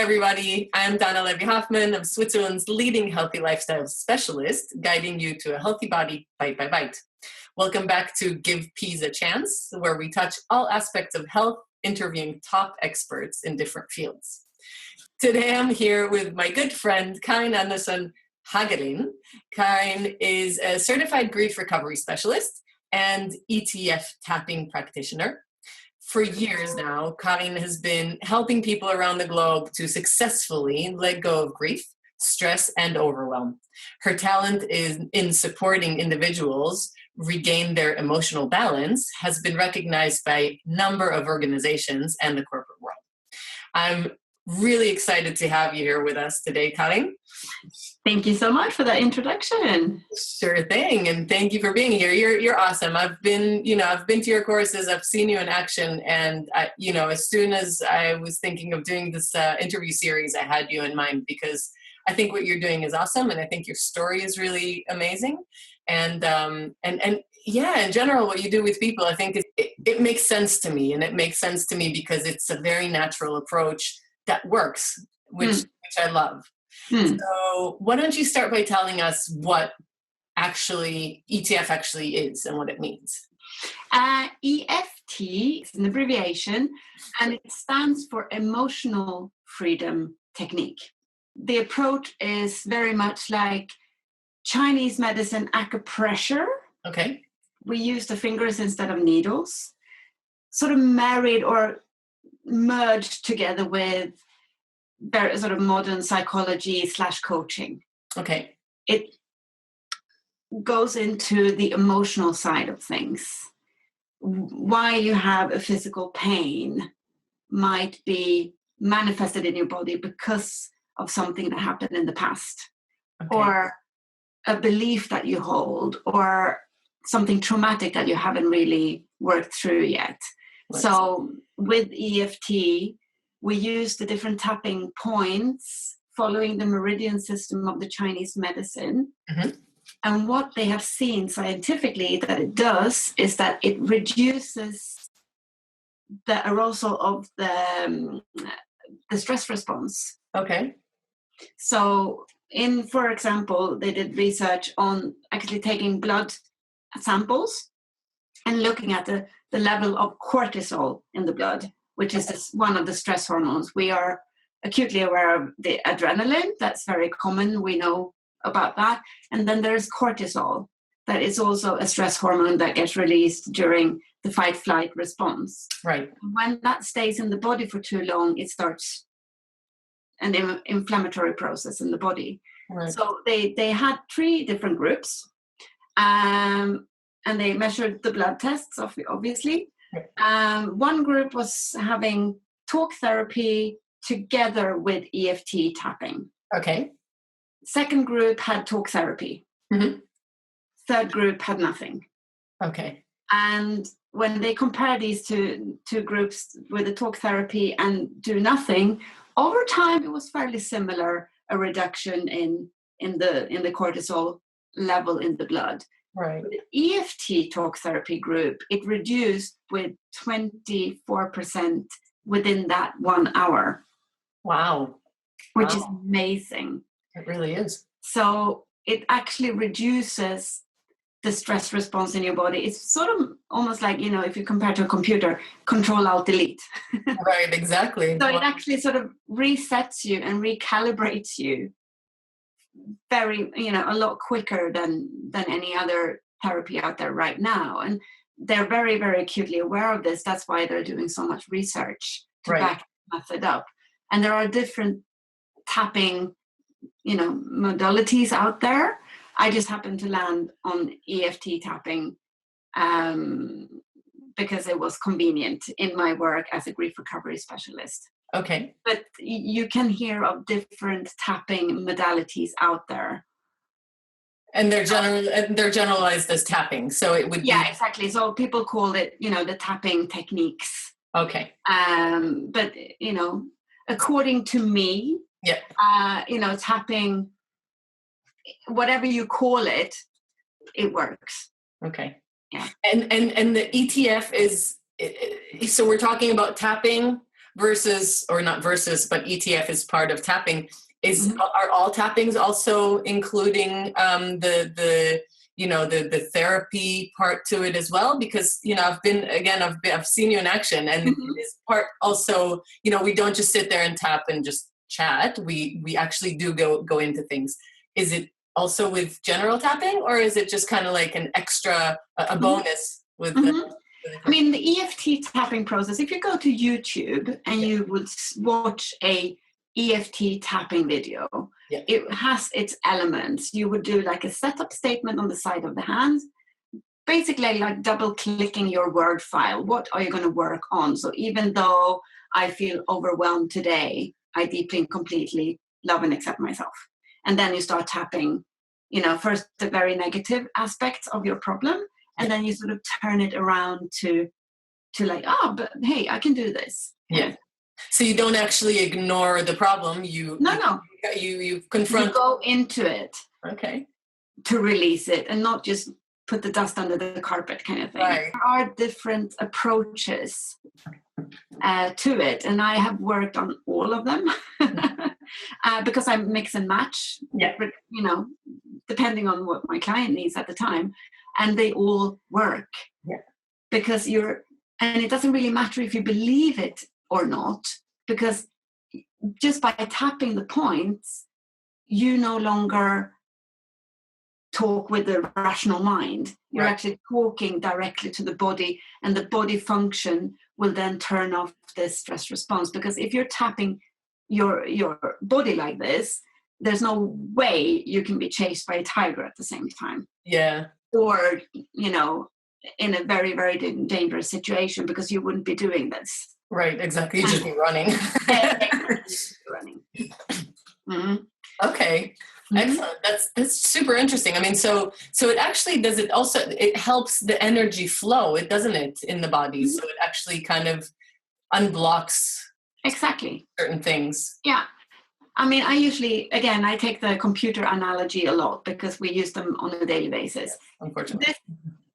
everybody. I'm Dana Levy-Hoffman. I'm Switzerland's leading healthy lifestyle specialist, guiding you to a healthy body bite by bite. Welcome back to Give Peas a Chance, where we touch all aspects of health, interviewing top experts in different fields. Today I'm here with my good friend, Karin Andersson. Karin is a certified grief recovery specialist and ETF tapping practitioner. For years now, Karin has been helping people around the globe to successfully let go of grief, stress, and overwhelm. Her talent in supporting individuals regain their emotional balance has been recognized by a number of organizations and the corporate world. I'm really excited to have you here with us today, Karin. Thank you so much for that introduction. Sure thing, and thank you for being here. You're awesome. I've been to your courses. I've seen you in action, and as soon as I was thinking of doing this interview series, I had you in mind because I think what you're doing is awesome, and I think your story is really amazing. And in general, what you do with people, I think it makes sense to me, and it makes sense to me because it's a very natural approach that works, which I love. So why don't you start by telling us what actually ETF actually is and what it means? EFT is an abbreviation, and it stands for Emotional Freedom Technique. The approach is very much like Chinese medicine acupressure. Okay. We use the fingers instead of needles, sort of married or merged together with very sort of modern psychology / coaching. Okay. It goes into the emotional side of things. Why you have a physical pain might be manifested in your body because of something that happened in the past, or a belief that you hold, or something traumatic that you haven't really worked through yet. Right. So with EFT, we use the different tapping points following the meridian system of the Chinese medicine. Mm-hmm. And what they have seen scientifically that it does is that it reduces the arousal of the stress response. Okay. So for example, they did research on actually taking blood samples and looking at the level of cortisol in the blood, which is one of the stress hormones. We are acutely aware of the adrenaline. That's very common. We know about that. And then there's cortisol. That is also a stress hormone that gets released during the fight-flight response. Right. When that stays in the body for too long, it starts an inflammatory process in the body. Right. So they had 3 different groups, and they measured the blood tests, obviously. One group was having talk therapy together with EFT tapping. Okay. Second group had talk therapy. Mm-hmm. Third group had nothing. Okay. And when they compare these two groups with the talk therapy and do nothing, over time it was fairly similar, a reduction in the cortisol level in the blood. Right. The EFT talk therapy group, it reduced with 24% within that 1 hour. Wow. Which is amazing. It really is. So it actually reduces the stress response in your body. It's sort of almost like, if you compare to a computer, Control-Alt-Delete. Right, exactly. So it actually sort of resets you and recalibrates you very, a lot quicker than any other therapy out there right now. And they're very, very acutely aware of this. That's why they're doing so much research to back the method up. And there are different tapping, modalities out there. I just happened to land on EFT tapping because it was convenient in my work as a grief recovery specialist. Okay. But you can hear of different tapping modalities out there. And they're generalized as tapping. So it would be... Yeah, exactly. So people call it, the tapping techniques. Okay. But, according to me, tapping, whatever you call it, it works. Okay. Yeah. And the ETF is, so we're talking about tapping versus, or not versus, but ETF is part of tapping. Are all tappings also including the therapy part to it as well? Because I've seen you in action, and this part also, we don't just sit there and tap and just chat. We actually do go into things. Is it also with general tapping, or is it just kind of like an extra, a bonus with I mean, the EFT tapping process, if you go to YouTube and you would watch a EFT tapping video, it has its elements. You would do like a setup statement on the side of the hand, basically like double clicking your Word file. What are you going to work on? So even though I feel overwhelmed today, I deeply and completely love and accept myself. And then you start tapping, first the very negative aspects of your problem, and then you sort of turn it around to like, but hey, I can do this. Yeah. So you don't actually ignore the problem. You confront. You go into it. Okay. To release it and not just put the dust under the carpet kind of thing. Right. There are different approaches to it, and I have worked on all of them because I mix and match. Yeah. Depending on what my client needs at the time, and they all work. Yeah. Because and it doesn't really matter if you believe it or not, because just by tapping the points, you no longer talk with the rational mind. You're actually talking directly to the body, and the body function will then turn off this stress response. Because if you're tapping your body like this, there's no way you can be chased by a tiger at the same time. Yeah. Or, in a very, very dangerous situation, because you wouldn't be doing this. Right, exactly. You'd just be running. Running. Mm-hmm. Okay. Excellent. That's super interesting. I mean, so it actually does it also, it helps the energy flow, doesn't it, in the body? So it actually kind of unblocks certain things. Yeah. I mean, I take the computer analogy a lot because we use them on a daily basis. Yes, unfortunately. This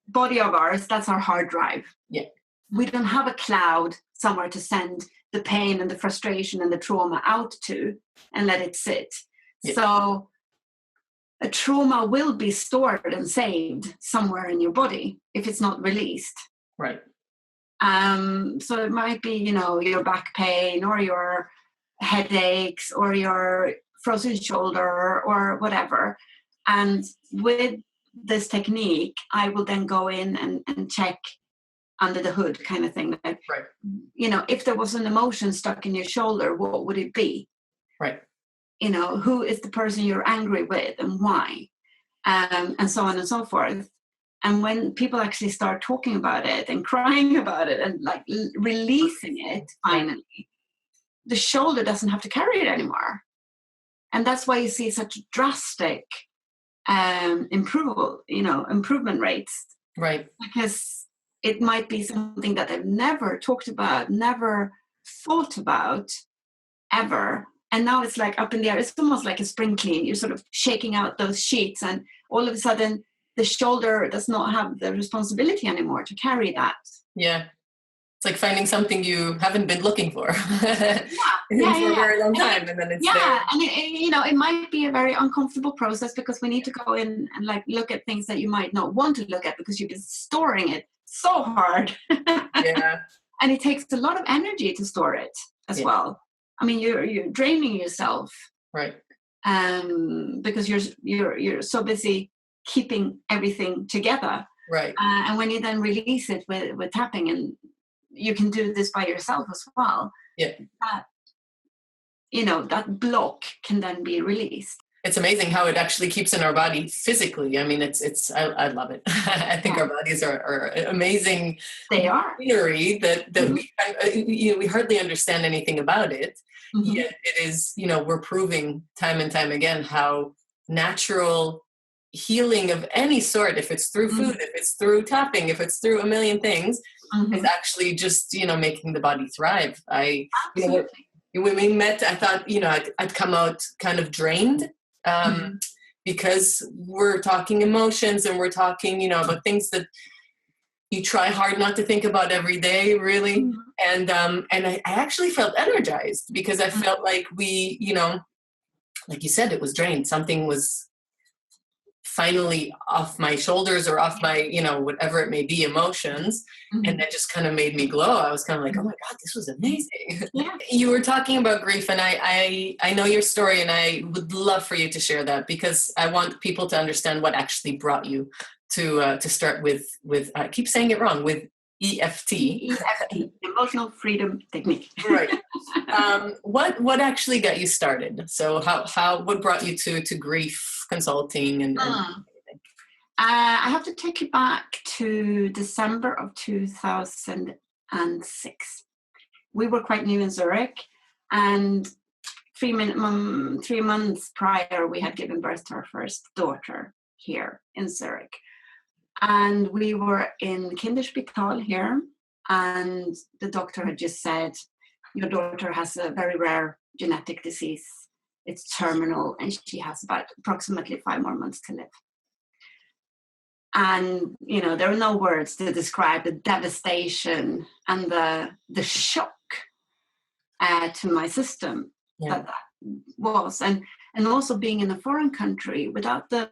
body of ours, that's our hard drive. Yeah. We don't have a cloud somewhere to send the pain and the frustration and the trauma out to and let it sit. Yeah. So a trauma will be stored and saved somewhere in your body if it's not released. Right. So it might be, your back pain or your headaches or your frozen shoulder or whatever. And with this technique, I will then go in and check under the hood kind of thing. Like, if there was an emotion stuck in your shoulder, what would it be? Right. Who is the person you're angry with and why? And so on and so forth. And when people actually start talking about it and crying about it and like releasing it finally, the shoulder doesn't have to carry it anymore. And that's why you see such drastic improvement rates. Right. Because it might be something that they've never talked about, never thought about, ever. And now it's like up in the air. It's almost like a spring clean. You're sort of shaking out those sheets, and all of a sudden the shoulder does not have the responsibility anymore to carry that. Yeah. It's like finding something you haven't been looking for for a very long time, and then it's there. And it might be a very uncomfortable process because we need to go in and like look at things that you might not want to look at because you've been storing it so hard. Yeah. And it takes a lot of energy to store it as well. I mean, you're draining yourself, right? Because you're so busy keeping everything together, right? And when you then release it with tapping, and you can do this by yourself as well. Yeah. That block can then be released. It's amazing how it actually keeps in our body physically. I mean, I love it. I think our bodies are amazing. They are. Theory that we hardly understand anything about it. Mm-hmm. Yet it is, we're proving time and time again how natural healing of any sort, if it's through food, if it's through tapping, if it's through a million things, is actually just, making the body thrive. When we met, I thought, I'd come out kind of drained. Because we're talking emotions and we're talking, about things that you try hard not to think about every day, really. And I actually felt energized because I felt like we, like you said, it was drained. Something was finally off my shoulders or off my, whatever it may be, emotions. And that just kind of made me glow. I was kind of like, oh my God, this was amazing. Yeah. You were talking about grief, and I know your story, and I would love for you to share that, because I want people to understand what actually brought you to start with I keep saying it wrong, with EFT. EFT, Emotional Freedom Technique. Right. What actually got you started? So what brought you to grief consulting and I have to take you back to December of 2006. We were quite new in Zurich, and 3 months prior, we had given birth to our first daughter here in Zurich. And we were in Kinderspital here, and the doctor had just said, your daughter has a very rare genetic disease. It's terminal, and she has about approximately 5 more months to live. And, there are no words to describe the devastation and the shock to my system that was. And also being in a foreign country without the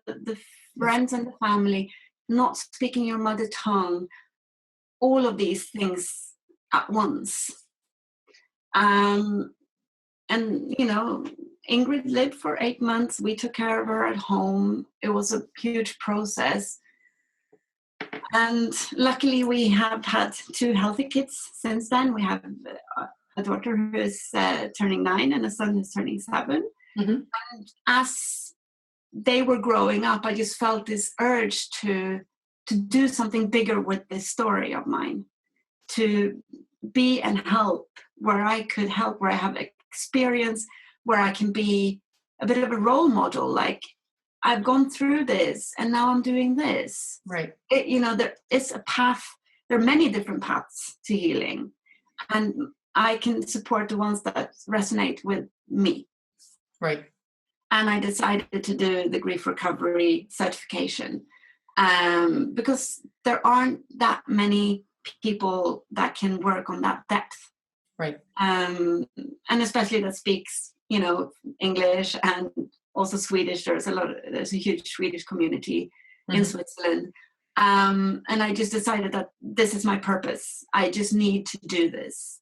friends and the family, not speaking your mother tongue, all of these things at once. And, Ingrid lived for 8 months. We took care of her at home. It was a huge process. And luckily, we have had 2 healthy kids since then. We have a daughter who is turning 9 and a son who's turning 7. Mm-hmm. And as they were growing up, I just felt this urge to do something bigger with this story of mine, to be and help where I could help, where I have experience, where I can be a bit of a role model. Like, I've gone through this and now I'm doing this. Right. There is a path. There are many different paths to healing, and I can support the ones that resonate with me. Right. And I decided to do the grief recovery certification because there aren't that many people that can work on that depth. Right. And especially that speaks, English and also Swedish. There's a huge Swedish community in Switzerland. And I just decided that this is my purpose. I just need to do this.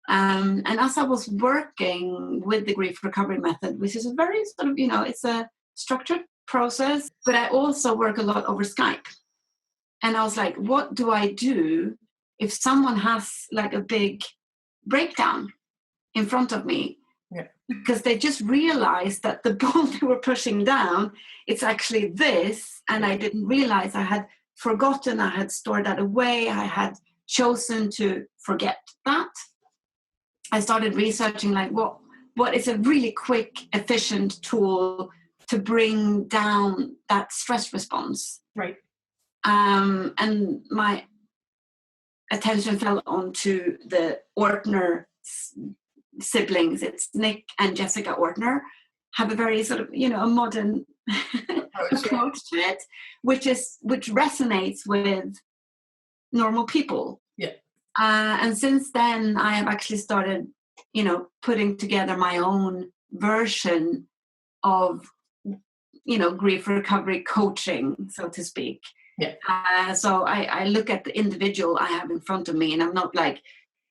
And as I was working with the grief recovery method, which is a very sort of, it's a structured process, but I also work a lot over Skype. And I was like, what do I do if someone has like a big breakdown in front of me? Yeah. Because they just realized that the ball they were pushing down, it's actually this. And I didn't realize I had forgotten, I had stored that away, I had chosen to forget that. I started researching like what is a really quick, efficient tool to bring down that stress response. Right. And my attention fell onto the Ortner siblings. It's Nick and Jessica Ortner, have a very sort of, a modern approach to it, which resonates with normal people. Yeah. And since then, I have actually started, putting together my own version of, grief recovery coaching, so to speak. Yeah. So I look at the individual I have in front of me, and I'm not like,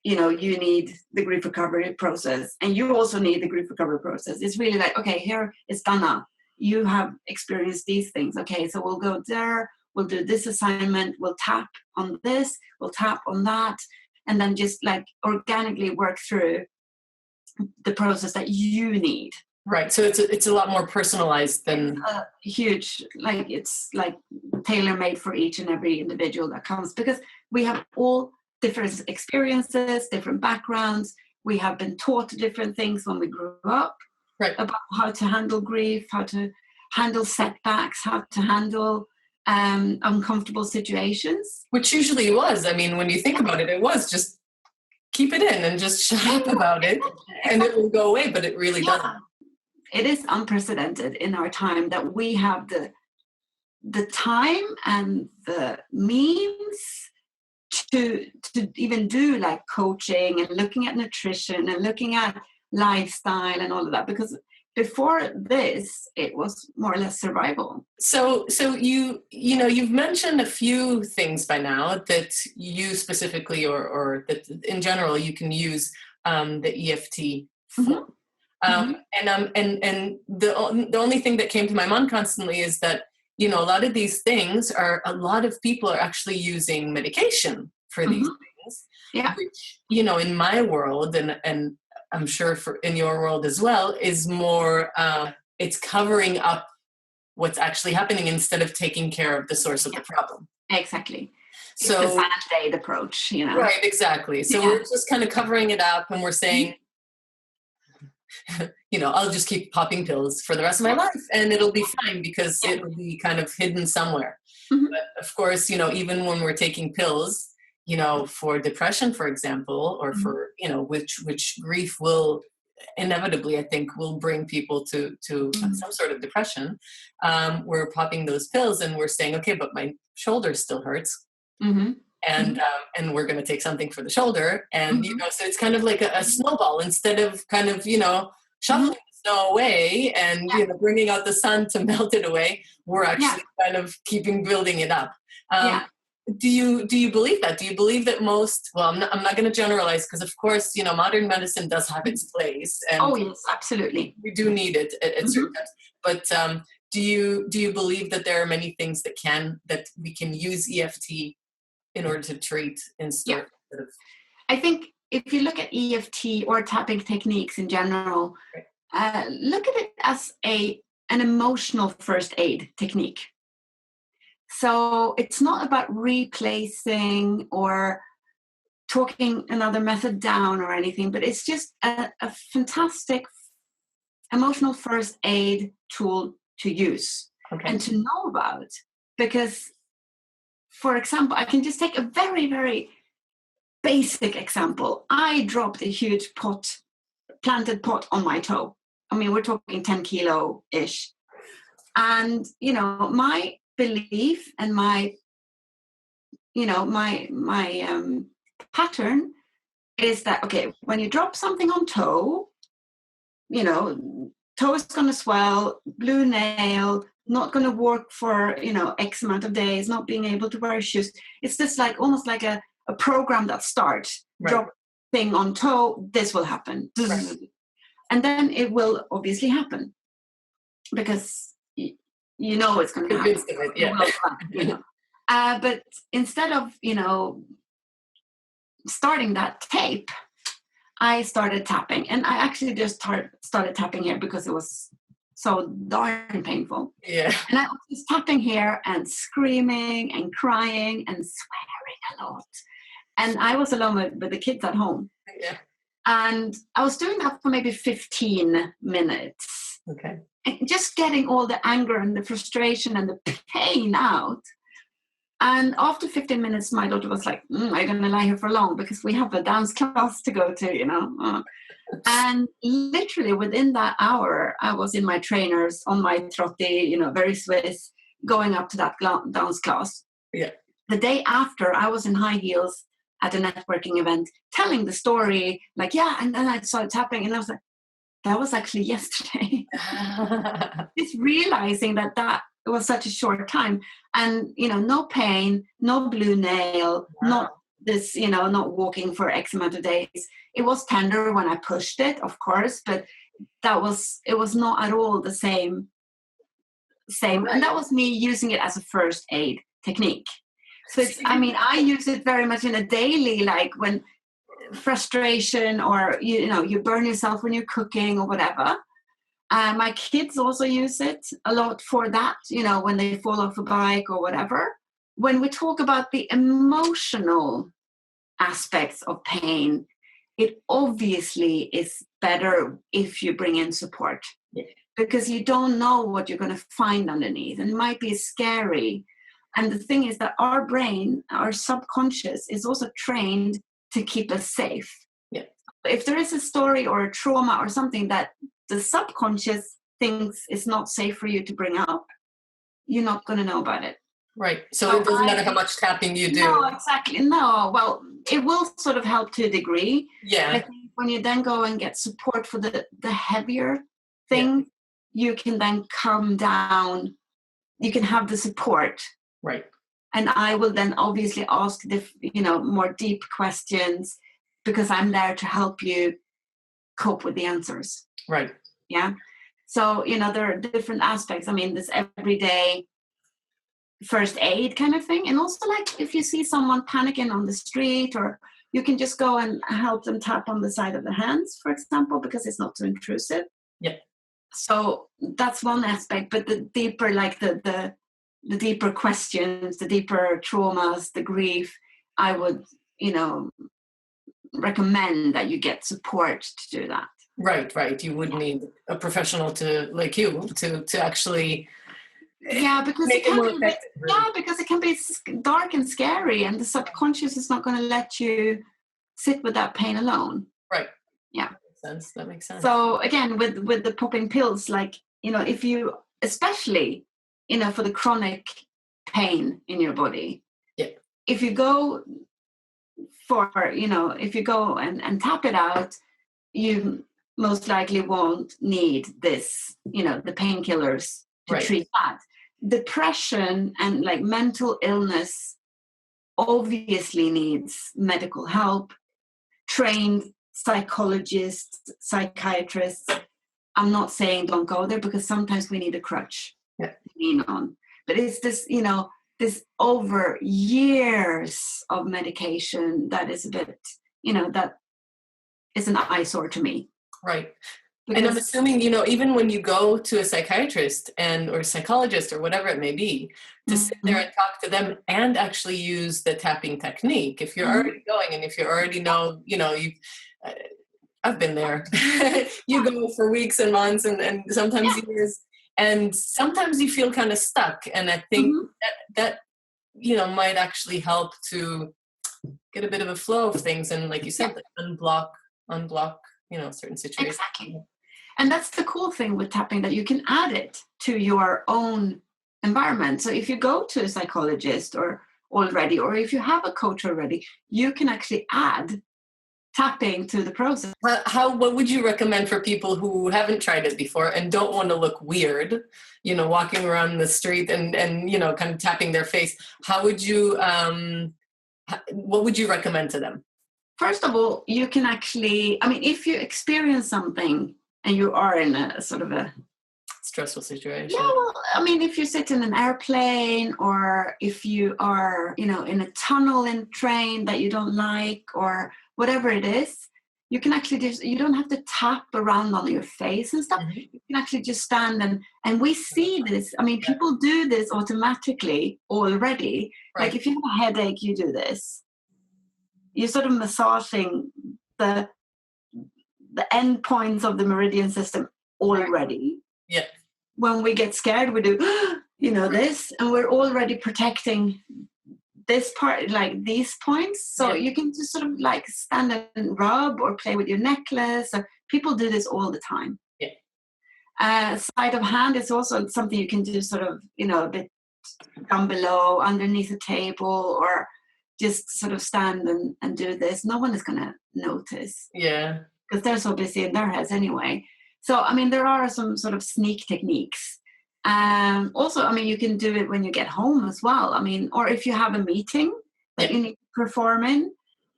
you need the grief recovery process, and you also need the grief recovery process. It's really like, okay, here is Dana. You have experienced these things. Okay, so we'll go there. We'll do this assignment. We'll tap on this. We'll tap on that. And then just like organically work through the process that you need. Right. So it's a lot more personalized than huge. Like it's like tailor-made for each and every individual that comes, because we have all different experiences, different backgrounds. We have been taught different things when we grew up. Right. About how to handle grief, how to handle setbacks, how to handle uncomfortable situations. Which usually was. I mean, when you think about it, it was just keep it in and just shut up about it and it will go away, but it really doesn't. It is unprecedented in our time that we have the time and the means to even do like coaching and looking at nutrition and looking at lifestyle and all of that, because before this it was more or less survival. So you've mentioned a few things by now that you specifically or that in general you can use the EFT for. And the only thing that came to my mind constantly is that, a lot of these things a lot of people are actually using medication for these things, which, in my world, and I'm sure in your world as well, is more, it's covering up what's actually happening instead of taking care of the source of the problem. Exactly. So it's the Band-Aid approach, Right, exactly. So we're just kind of covering it up, and we're saying, I'll just keep popping pills for the rest of my life and it'll be fine because it'll be kind of hidden somewhere. But of course, even when we're taking pills, for depression, for example, or for, which grief will inevitably, I think, will bring people to some sort of depression. We're popping those pills and we're saying, okay, but my shoulder still hurts. And we're going to take something for the shoulder. And, so it's kind of like a snowball instead of kind of, shuffling the snow away and, bringing out the sun to melt it away. We're actually kind of building it up. Do you believe that? Do you believe that most, well, I'm not going to generalize because of course, modern medicine does have its place. And oh yes, absolutely. We do need it at certain times. But do you believe that there are many things that we can use EFT in order to treat instead of? I think if you look at EFT or tapping techniques in general, look at it as an emotional first aid technique. So it's not about replacing or talking another method down or anything, but it's just a fantastic emotional first aid tool to use and to know about. Because, for example, I can just take a very, very basic example. I dropped a huge planted pot on my toe. I mean, we're talking 10 kilo-ish. And, my belief and my pattern is that, okay, when you drop something on toe, toe is going to swell, blue nail, not going to work for, X amount of days, not being able to wear shoes. It's just like almost like a program that starts, drop thing on toe, this will happen. Right. And then it will obviously happen because it's going to happen. But instead of, starting that tape, I started tapping. And I actually just started tapping here because it was so darn painful. Yeah. And I was just tapping here and screaming and crying and swearing a lot. And I was alone with the kids at home. Yeah. And I was doing that for maybe 15 minutes. Okay. And just getting all the anger and the frustration and the pain out. And after 15 minutes, my daughter was like, are you going to lie here for long? Because we have a dance class to go to, And literally within that hour, I was in my trainers on my trottey, very Swiss, going up to that dance class. Yeah. The day after, I was in high heels at a networking event, telling the story, and then I started tapping, and I was like, that was actually yesterday. Just realizing that it was such a short time, and no pain, no blue nail, not this, not walking for X amount of days. It was tender when I pushed it, of course, but it was not at all the same. And that was me using it as a first aid technique. So I use it very much in a daily, like when frustration or you burn yourself when you're cooking or whatever. My kids also use it a lot for that, when they fall off a bike or whatever. When we talk about the emotional aspects of pain, it obviously is better if you bring in support, because you don't know what you're going to find underneath, and it might be scary. And the thing is that our brain, our subconscious, is also trained to keep us safe. Yeah. If there is a story or a trauma or something that the subconscious thinks is not safe for you to bring up, you're not going to know about it. Right. So So it doesn't matter how much tapping you do. No, exactly. No, well, it will sort of help to a degree. Yeah. I think when you then go and get support for the heavier Yeah. thing, you can then come down. You can have the support, Right. and I will then obviously ask more deep questions, because I'm there to help you cope with the answers. Right. Yeah. So there are different aspects. I mean, this everyday first aid kind of thing, and also like if you see someone panicking on the street, or you can just go and help them tap on the side of the hands, for example, because it's not too intrusive. Yeah. So that's one aspect, but the deeper, like the deeper questions, the deeper traumas, the grief, I would recommend that you get support to do that. Right. You would need a professional like you to actually because make it more effective. Because it can be dark and scary, and the subconscious is not going to let you sit with that pain alone. Right. Yeah. That makes sense. So again, with the popping pills, like if you, especially for the chronic pain in your body, yeah, if you go if you go and tap it out, you most likely won't need this, the painkillers to treat that. Depression and like mental illness obviously needs medical help, trained psychologists, psychiatrists. I'm not saying don't go there, because sometimes we need a crutch to lean on. But it's this, this over years of medication that is a bit, that is an eyesore to me. Right. And I'm assuming, even when you go to a psychiatrist or psychologist or whatever it may be, to sit there and talk to them and actually use the tapping technique, if you're already going and if you already know, I've been there. You go for weeks and months and sometimes years, and sometimes you feel kind of stuck. And I think that might actually help to get a bit of a flow of things. And like you said, like unblock, certain situations. Exactly. And that's the cool thing with tapping, that you can add it to your own environment. So if you go to a psychologist or if you have a coach already, you can actually add tapping to the process. What would you recommend for people who haven't tried it before and don't want to look weird, walking around the street and kind of tapping their face? How would you, what would you recommend to them? First of all, you can actually, if you experience something and you are in a sort of a stressful situation. Yeah, well, if you sit in an airplane, or if you are, in a tunnel in a train that you don't like, or whatever it is, you can actually you don't have to tap around on your face and stuff. You can actually just stand and we see this. People do this automatically already. Right. Like if you have a headache, you do this. You're sort of massaging the end points of the meridian system already. Yeah. When we get scared, we do, this, and we're already protecting this part, like these points. So you can just sort of like stand and rub or play with your necklace. People do this all the time. Yeah. Sleight of hand is also something you can do sort of, a bit down below, underneath a table, or just sort of stand and do this. No one is going to notice. Yeah. Because they're so busy in their heads anyway. So, there are some sort of sneak techniques. Also, you can do it when you get home as well. Or if you have a meeting that you need to perform in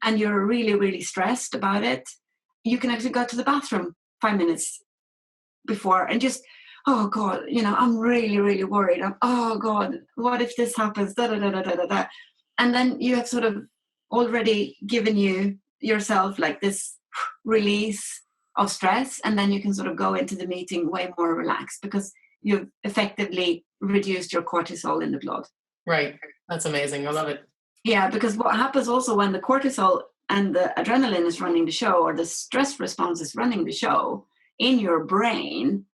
and you're really, really stressed about it, you can actually go to the bathroom 5 minutes before and just, oh God, I'm really, really worried. Oh God, what if this happens? Da, da, da, da, da, da. And then you have sort of already given yourself like this release of stress, and then you can sort of go into the meeting way more relaxed, because you've effectively reduced your cortisol in the blood. Right. That's amazing. I love it. Yeah, because what happens also when the cortisol and the adrenaline is running the show, or the stress response is running the show in your brain,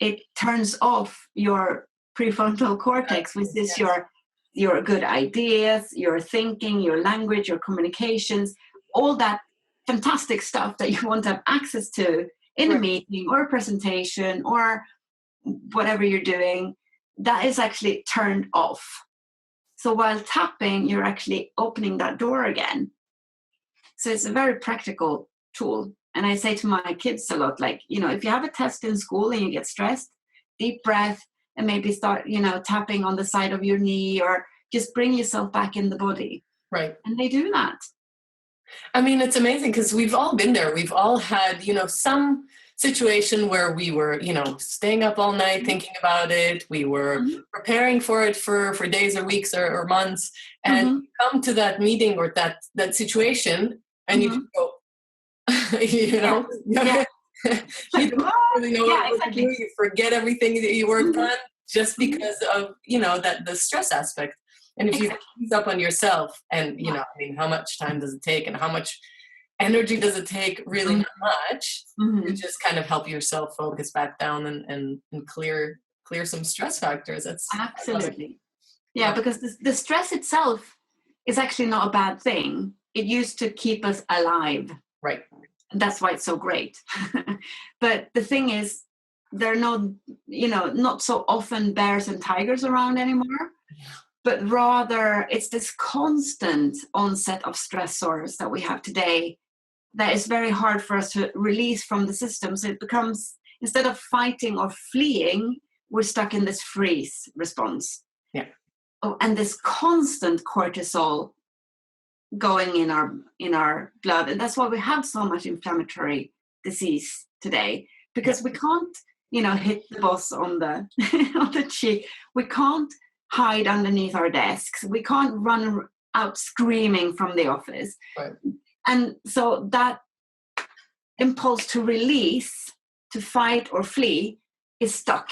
it turns off your prefrontal cortex, which is your good ideas, your thinking, your language, your communications, all that fantastic stuff that you want to have access to in a meeting or a presentation or whatever you're doing. That is actually turned off So while tapping, you're actually opening that door again. So it's a very practical tool. And I say to my kids a lot, like, if you have a test in school and you get stressed, deep breath, and maybe start, tapping on the side of your knee, or just bring yourself back in the body. Right. And they do that. I mean, it's amazing because we've all been there. We've all had, some situation where we were, staying up all night thinking about it. We were preparing for it for days or weeks or months. And you come to that meeting or that situation and you just go, you don't really know what to do. You forget everything that you worked on just because of, that the stress aspect. And if you ease up on yourself and, how much time does it take and how much energy does it take? Really not much. To just kind of help yourself focus back down and clear some stress factors. That's absolutely. Yeah, because the stress itself is actually not a bad thing. It used to keep us alive. Right. That's why it's so great. But the thing is, there are not so often bears and tigers around anymore. But rather, it's this constant onset of stressors that we have today that is very hard for us to release from the system. So it becomes, instead of fighting or fleeing, we're stuck in this freeze response. Yeah. Oh, and this constant cortisol going in our blood. And that's why we have so much inflammatory disease today, because we can't, hit the boss on the on the cheek. We can't hide underneath our desks. We can't run out screaming from the office. Right. And so that impulse to release, to fight or flee, is stuck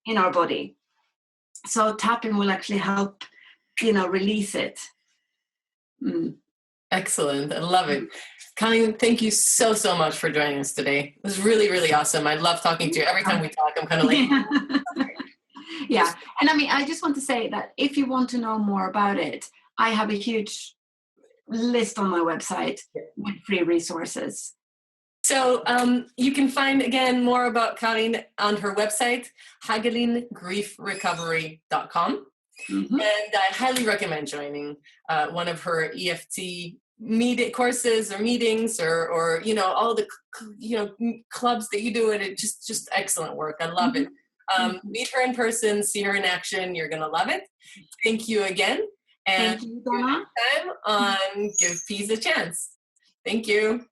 in our body. So tapping will actually help, release it. Excellent. I love it. Karin, thank you so much for joining us today. It was really, really awesome. I love talking to you. Every time we talk, I'm kind of like... Yeah. And I just want to say that if you want to know more about it, I have a huge list on my website with free resources. So you can find, again, more about Karin on her website, hagelingriefrecovery.com. And I highly recommend joining one of her EFT courses or meetings or all the, clubs that you do it. It's just excellent work. I love it. Meet her in person, see her in action. You're going to love it. Thank you again. And thank you, see you next time on Give Peace a Chance. Thank you.